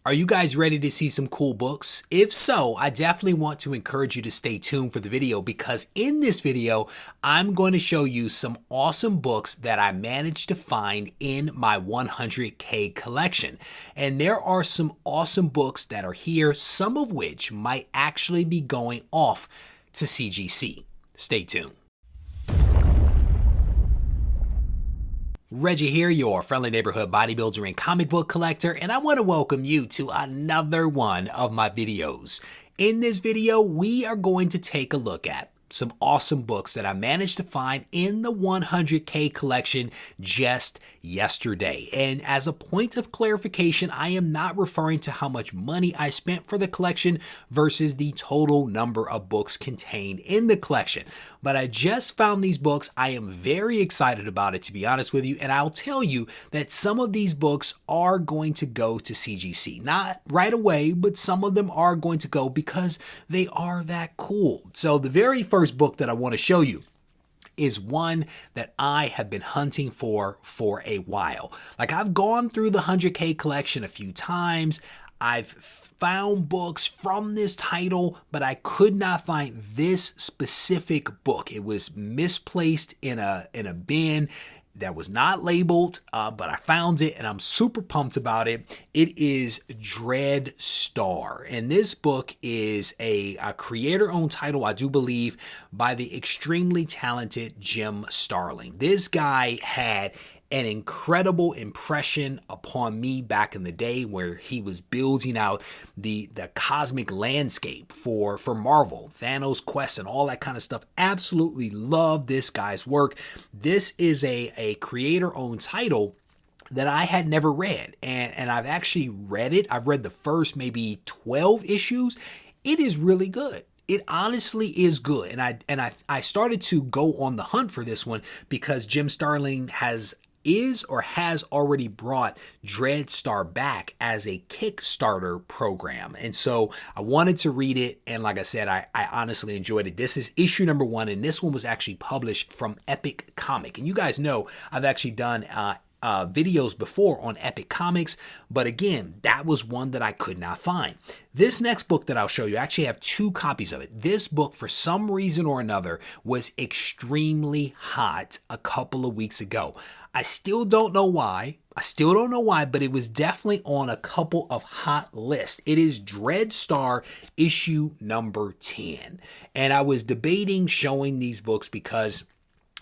Are you guys ready to see some cool books? If so, I definitely want to encourage you to stay tuned for the video, because in this video, I'm going to show you some awesome books that I managed to find in my 100K collection. And there are some awesome books that are here, some of which might actually be going off to CGC. Stay tuned. Reggie here, your friendly neighborhood bodybuilder and comic book collector, and I want to welcome you to another one of my videos. In this video, we are going to take a look at some awesome books that I managed to find in the 100K collection just yesterday. And as a point of clarification, I am not referring to how much money I spent for the collection versus the total number of books contained in the collection. But I just found these books. I am very excited about it, to be honest with you. And I'll tell you that some of these books are going to go to CGC. Not right away, but some of them are going to go because they are that cool. So the very first book that I want to show you is one that I have been hunting for a while. Like, I've gone through the 100K collection a few times. I've found books from this title, but I could not find this specific book. It was misplaced in a bin that was not labeled, but I found it and I'm super pumped about it. It is Dreadstar, and this book is a creator-owned title, I do believe, by the extremely talented Jim Starlin. This guy had an incredible impression upon me back in the day, where he was building out the cosmic landscape for Marvel, Thanos Quest, and all that kind of stuff. Absolutely love this guy's work. This is a creator-owned title that I had never read, and I've actually read it. I've read the first maybe 12 issues. It is really good. It honestly is good. And I started to go on the hunt for this one because Jim Starlin has already brought Dreadstar back as a Kickstarter program. And so I wanted to read it. And like I said, I honestly enjoyed it. This is issue number 1. And this one was actually published from Epic Comic. And you guys know I've actually done videos before on Epic Comics, but again, that was one that I could not find. This next book that I'll show you, I actually have 2 copies of it. This book, for some reason or another, was extremely hot a couple of weeks ago. I still don't know why. But it was definitely on a couple of hot lists. It is Dreadstar issue number 10. And I was debating showing these books because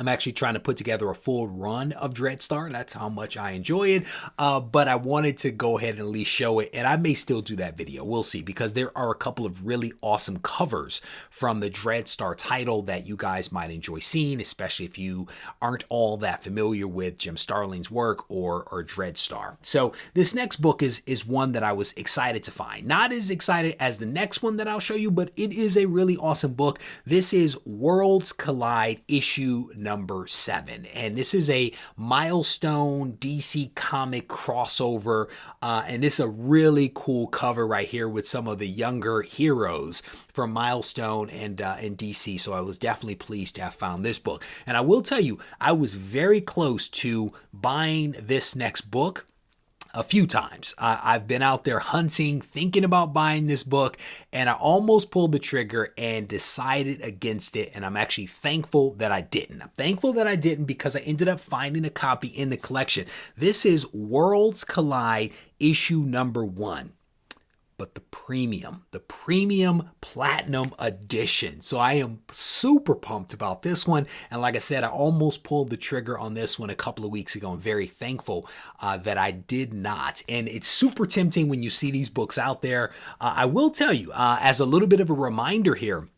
I'm actually trying to put together a full run of Dreadstar. That's how much I enjoy it. But I wanted to go ahead and at least show it. And I may still do that video. We'll see, because there are a couple of really awesome covers from the Dreadstar title that you guys might enjoy seeing, especially if you aren't all that familiar with Jim Starlin's work or Dreadstar. So this next book is one that I was excited to find. Not as excited as the next one that I'll show you, but it is a really awesome book. This is Worlds Collide issue number 7, and this is a Milestone DC comic crossover, and it's a really cool cover right here with some of the younger heroes from Milestone and DC. So I was definitely pleased to have found this book. And I will tell you, I was very close to buying this next book a few times. I've been out there hunting, thinking about buying this book, and I almost pulled the trigger and decided against it. And I'm actually thankful that I didn't. I'm thankful that I didn't because I ended up finding a copy in the collection. This is Worlds Collide issue number 1. But the premium platinum edition. So I am super pumped about this one. And like I said, I almost pulled the trigger on this one a couple of weeks ago. I'm very thankful that I did not. And it's super tempting when you see these books out there. I will tell you, as a little bit of a reminder here,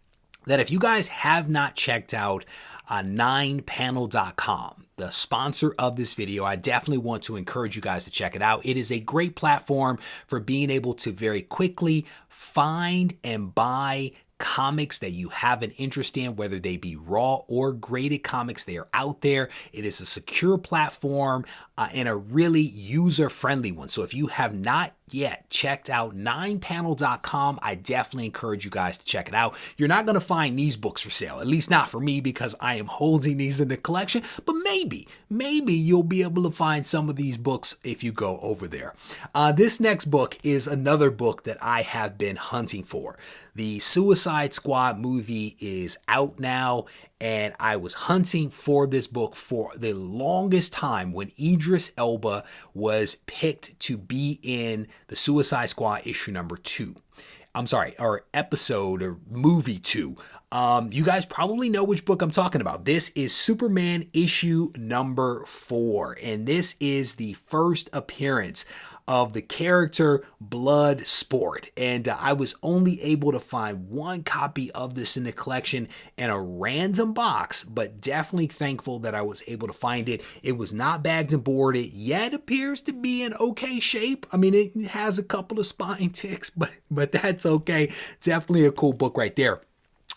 that if you guys have not checked out 9panel.com, the sponsor of this video, I definitely want to encourage you guys to check it out. It is a great platform for being able to very quickly find and buy comics that you have an interest in, whether they be raw or graded comics. They are out there. It is a secure platform and a really user-friendly one. So if you have not yet checked out 9panel.com, I definitely encourage you guys to check it out. You're not going to find these books for sale, at least not for me, because I am holding these in the collection, but maybe you'll be able to find some of these books if you go over there. This next book is another book that I have been hunting for. The Suicide Squad movie is out now, and I was hunting for this book for the longest time when Idris Elba was picked to be in the Suicide Squad issue number 2. I'm sorry, or episode or movie 2. You guys probably know which book I'm talking about. This is Superman issue number 4, and this is the first appearance of the character Bloodsport, and I was only able to find one copy of this in the collection in a random box, but definitely thankful that I was able to find it. It was not bagged and boarded, yet appears to be in okay shape. I mean, it has a couple of spine ticks, but that's okay. Definitely a cool book right there.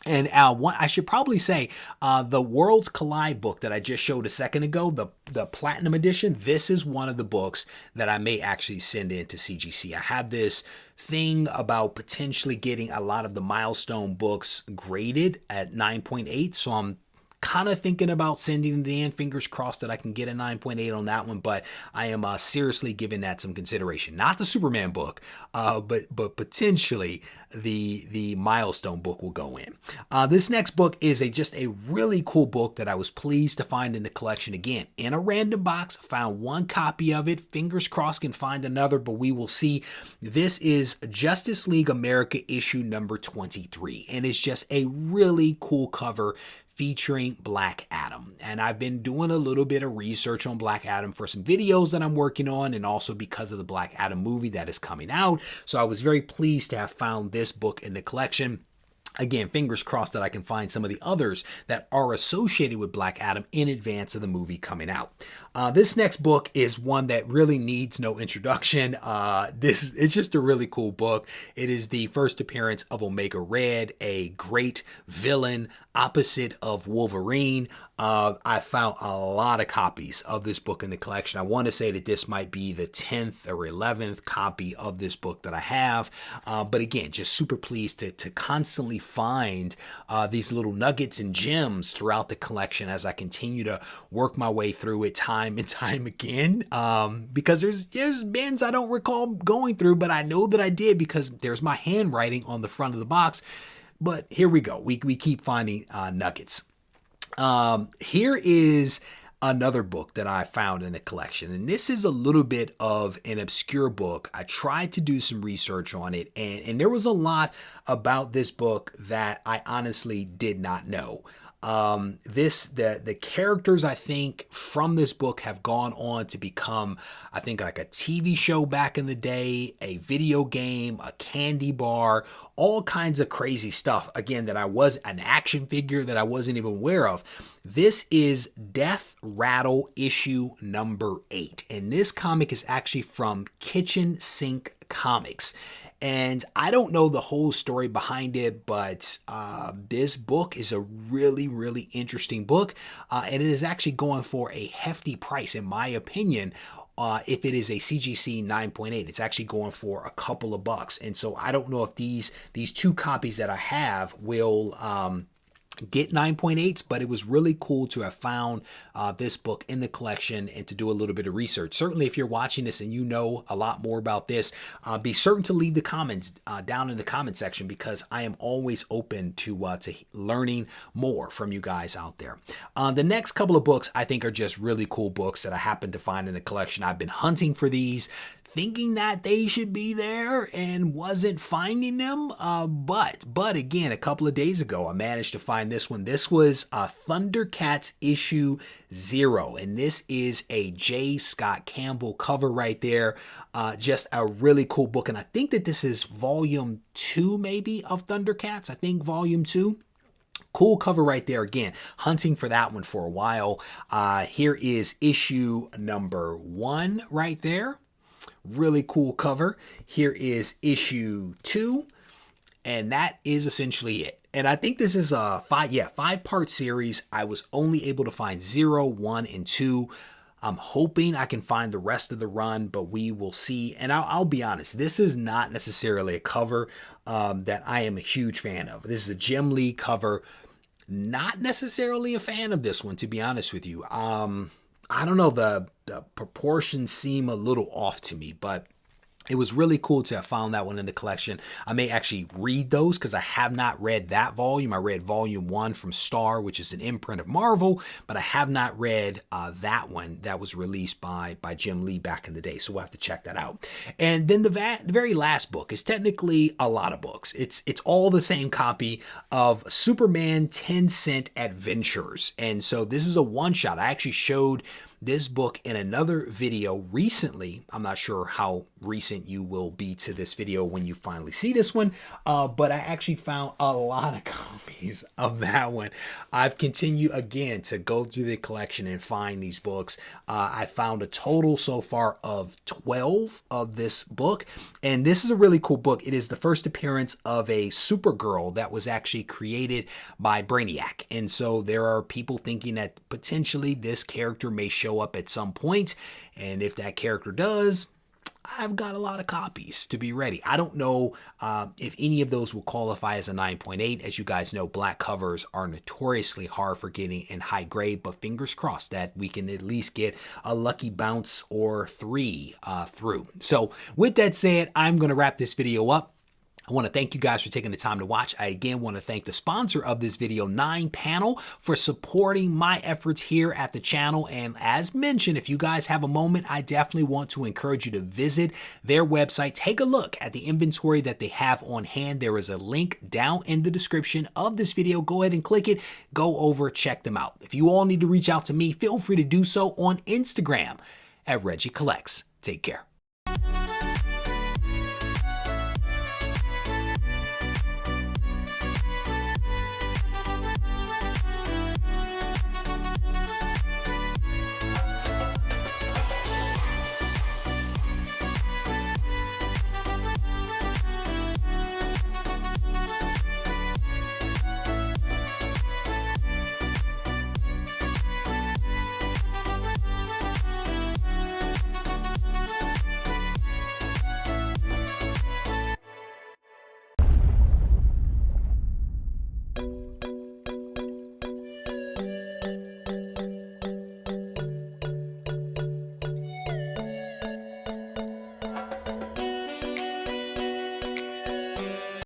And I should probably say, the Worlds Collide book that I just showed a second ago, the Platinum Edition, this is one of the books that I may actually send in to CGC. I have this thing about potentially getting a lot of the milestone books graded at 9.8, so I'm kind of thinking about sending it in. Fingers crossed that I can get a 9.8 on that one, but I am seriously giving that some consideration. Not the Superman book, but potentially the milestone book will go in. This next book is just a really cool book that I was pleased to find in the collection. Again, in a random box, found one copy of it. Fingers crossed can find another, but we will see. This is Justice League America issue number 23, and it's just a really cool cover featuring Black Adam. And I've been doing a little bit of research on Black Adam for some videos that I'm working on, and also because of the Black Adam movie that is coming out. So I was very pleased to have found this book in the collection. Again, fingers crossed that I can find some of the others that are associated with Black Adam in advance of the movie coming out. This next book is one that really needs no introduction. It's just a really cool book. It is the first appearance of Omega Red, a great villain opposite of Wolverine. I found a lot of copies of this book in the collection. I want to say that this might be the 10th or 11th copy of this book that I have. But again, just super pleased to constantly find these little nuggets and gems throughout the collection as I continue to work my way through it time and time again. Because there's bins I don't recall going through, but I know that I did because there's my handwriting on the front of the box. But here we go. We keep finding nuggets. Here is another book that I found in the collection, and this is a little bit of an obscure book. I tried to do some research on it, and there was a lot about this book that I honestly did not know. The characters, I think, from this book have gone on to become, I think, like a TV show back in the day, a video game, a candy bar, all kinds of crazy stuff. Again, that I was an action figure that I wasn't even aware of. This is Death Rattle issue number 8. And this comic is actually from Kitchen Sink Comics. And I don't know the whole story behind it, but this book is a really, really interesting book. And it is actually going for a hefty price, in my opinion. If it is a CGC 9.8, it's actually going for a couple of bucks. And so I don't know if these two copies that I have will get 9.8s, but it was really cool to have found this book in the collection and to do a little bit of research. Certainly, if you're watching this and you know a lot more about this, be certain to leave the comments down in the comment section, because I am always open to learning more from you guys out there. The next couple of books I think are just really cool books that I happened to find in the collection. I've been hunting for these, thinking that they should be there and wasn't finding them. But again, a couple of days ago, I managed to find this one. This was Thundercats issue 0. And this is a J. Scott Campbell cover right there. Just a really cool book. And I think that this is volume 2 maybe of Thundercats. I think volume 2. Cool cover right there. Again, hunting for that one for a while. Here is issue number 1 right there. Really cool cover. Here is issue 2, and that is essentially it. And I think this is a 5-part series. I was only able to find 0, 1, and 2. I'm hoping I can find the rest of the run, but we will see. And I'll be honest, this is not necessarily a cover that I am a huge fan of. This is a Jim Lee cover. Not necessarily a fan of this one, to be honest with you. I don't know, the proportions seem a little off to me, but it was really cool to have found that one in the collection. I may actually read those because I have not read that volume. I read volume 1 from Star, which is an imprint of Marvel, but I have not read that one that was released by Jim Lee back in the day. So we'll have to check that out. And then the very last book is technically a lot of books. It's all the same copy of Superman 10 Cent Adventures. And so this is a one-shot. I actually showed this book in another video recently. I'm not sure how recent you will be to this video when you finally see this one, but I actually found a lot of copies of that one. I've continued again to go through the collection and find these books. I found a total so far of 12 of this book, and this is a really cool book. It is the first appearance of a Supergirl that was actually created by Brainiac, and so there are people thinking that potentially this character may show up at some point, and if that character does, I've got a lot of copies to be ready. I don't know if any of those will qualify as a 9.8. As you guys know, black covers are notoriously hard for getting in high grade, but fingers crossed that we can at least get a lucky bounce or 3 through. So with that said, I'm going to wrap this video up. I want to thank you guys for taking the time to watch. I again want to thank the sponsor of this video, 9 Panel, for supporting my efforts here at the channel. And as mentioned, if you guys have a moment, I definitely want to encourage you to visit their website. Take a look at the inventory that they have on hand. There is a link down in the description of this video. Go ahead and click it. Go over, check them out. If you all need to reach out to me, feel free to do so on Instagram at Regie Collects. Take care.